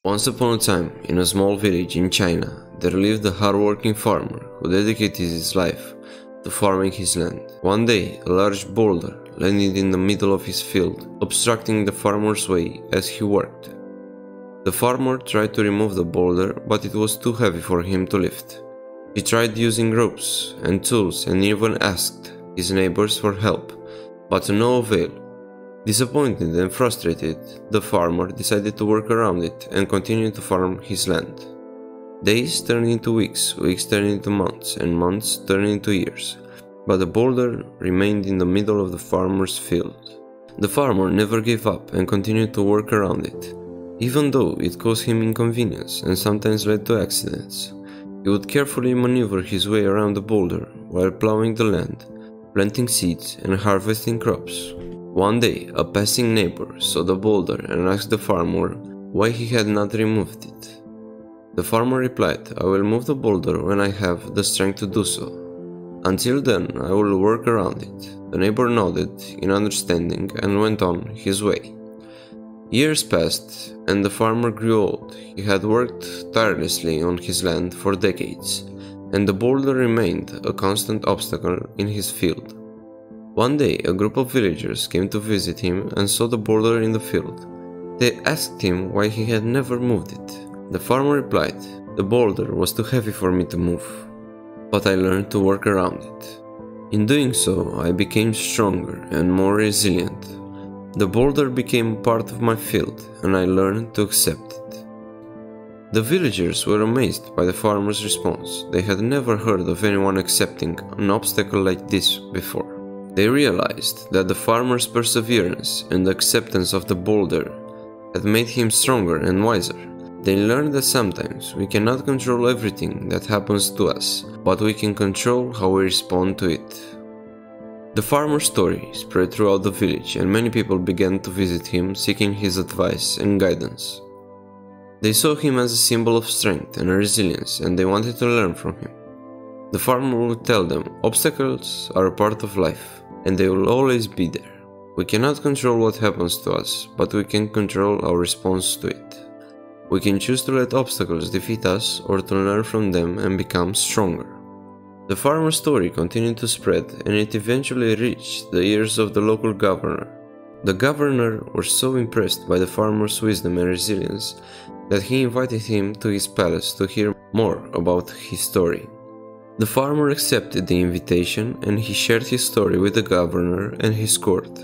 Once upon a time, in a small village in China, there lived a hardworking farmer who dedicated his life to farming his land. One day, a large boulder landed in the middle of his field, obstructing the farmer's way as he worked. The farmer tried to remove the boulder, but it was too heavy for him to lift. He tried using ropes and tools and even asked his neighbors for help, but to no avail. Disappointed and frustrated, the farmer decided to work around it and continue to farm his land. Days turned into weeks, weeks turned into months, and months turned into years, but the boulder remained in the middle of the farmer's field. The farmer never gave up and continued to work around it, even though it caused him inconvenience and sometimes led to accidents. He would carefully maneuver his way around the boulder while plowing the land, planting seeds, and harvesting crops. One day, a passing neighbor saw the boulder and asked the farmer why he had not removed it. The farmer replied, "I will move the boulder when I have the strength to do so. Until then, I will work around it." The neighbor nodded in understanding and went on his way. Years passed, and the farmer grew old. He had worked tirelessly on his land for decades, and the boulder remained a constant obstacle in his field. One day, a group of villagers came to visit him and saw the boulder in the field. They asked him why he had never moved it. The farmer replied, "The boulder was too heavy for me to move, but I learned to work around it. In doing so, I became stronger and more resilient. The boulder became part of my field, and I learned to accept it." The villagers were amazed by the farmer's response. They had never heard of anyone accepting an obstacle like this before. They realized that the farmer's perseverance and acceptance of the boulder had made him stronger and wiser. They learned that sometimes we cannot control everything that happens to us, but we can control how we respond to it. The farmer's story spread throughout the village, and many people began to visit him seeking his advice and guidance. They saw him as a symbol of strength and resilience, and they wanted to learn from him. The farmer would tell them, "Obstacles are a part of life, and they will always be there. We cannot control what happens to us, but we can control our response to it. We can choose to let obstacles defeat us or to learn from them and become stronger." The farmer's story continued to spread, and it eventually reached the ears of the local governor. The governor was so impressed by the farmer's wisdom and resilience that he invited him to his palace to hear more about his story. The farmer accepted the invitation, and he shared his story with the governor and his court.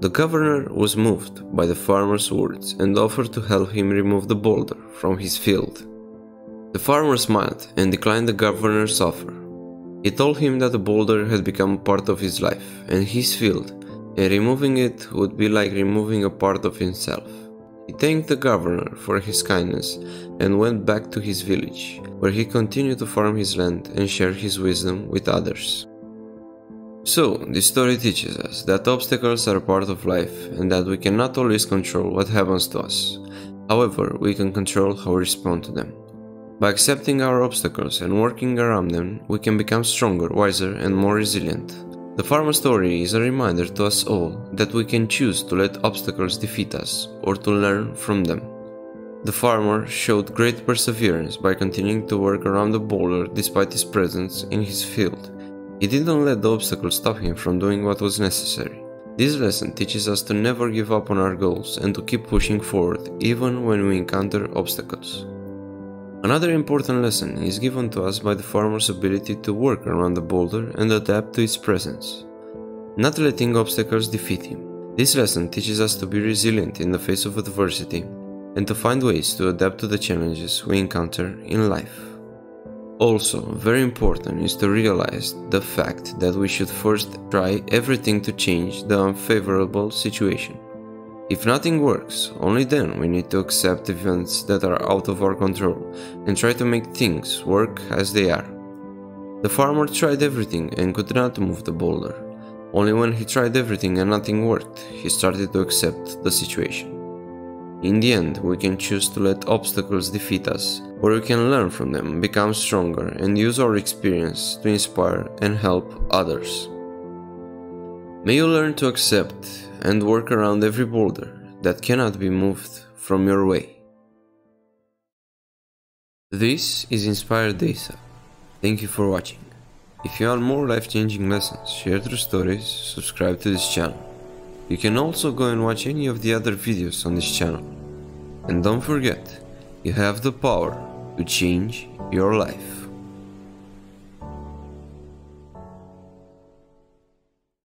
The governor was moved by the farmer's words and offered to help him remove the boulder from his field. The farmer smiled and declined the governor's offer. He told him that the boulder had become part of his life and his field, and removing it would be like removing a part of himself. He thanked the governor for his kindness and went back to his village, where he continued to farm his land and share his wisdom with others. So, this story teaches us that obstacles are part of life and that we cannot always control what happens to us. However, we can control how we respond to them. By accepting our obstacles and working around them, we can become stronger, wiser, and more resilient. The farmer's story is a reminder to us all that we can choose to let obstacles defeat us or to learn from them. The farmer showed great perseverance by continuing to work around the boulder despite his presence in his field. He didn't let the obstacle stop him from doing what was necessary. This lesson teaches us to never give up on our goals and to keep pushing forward even when we encounter obstacles. Another important lesson is given to us by the farmer's ability to work around the boulder and adapt to its presence, not letting obstacles defeat him. This lesson teaches us to be resilient in the face of adversity and to find ways to adapt to the challenges we encounter in life. Also, very important is to realize the fact that we should first try everything to change the unfavorable situation. If nothing works, only then we need to accept events that are out of our control and try to make things work as they are. The farmer tried everything and could not move the boulder. Only when he tried everything and nothing worked, he started to accept the situation. In the end, we can choose to let obstacles defeat us, or we can learn from them, become stronger, and use our experience to inspire and help others. May you learn to accept and work around every boulder that cannot be moved from your way. This is Inspired Data. Thank you for watching. If you want more life-changing lessons, share true stories, subscribe to this channel. You can also go and watch any of the other videos on this channel. And don't forget, you have the power to change your life.